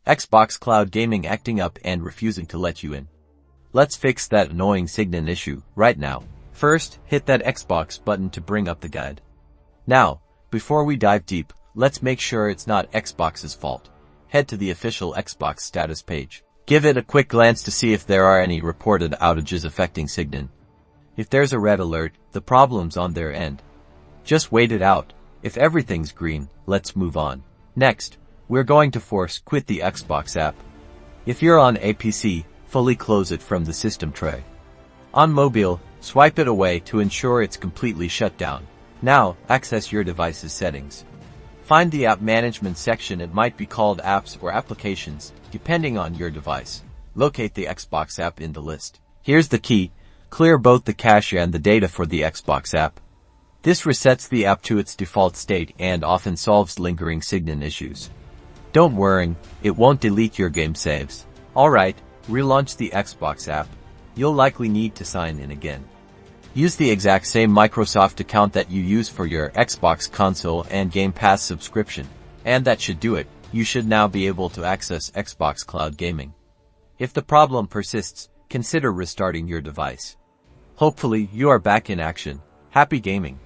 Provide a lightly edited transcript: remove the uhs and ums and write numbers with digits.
Xbox Cloud Gaming acting up and refusing to let you in. Let's fix that annoying sign-in issue right now. First, hit that Xbox button to bring up the guide. Now, before we dive deep, let's make sure it's not Xbox's fault. Head to the official Xbox status page. Give it a quick glance to see if there are any reported outages affecting sign-in. If there's a red alert, the problem's on their end. Just wait it out. If everything's green, let's move on. Next, we're going to force quit the Xbox app. If you're on a PC, fully close it from the system tray. On mobile, swipe it away to ensure it's completely shut down. Now, access your device's settings. Find the app management section. It might be called apps or applications, depending on your device. Locate the Xbox app in the list. Here's the key. Clear both the cache and the data for the Xbox app. This resets the app to its default state and often solves lingering sign-in issues. Don't worry, it won't delete your game saves. Alright, relaunch the Xbox app. You'll likely need to sign in again. Use the exact same Microsoft account that you use for your Xbox console and Game Pass subscription. And that should do it. You should now be able to access Xbox Cloud Gaming. If the problem persists, consider restarting your device. Hopefully, you are back in action. Happy gaming!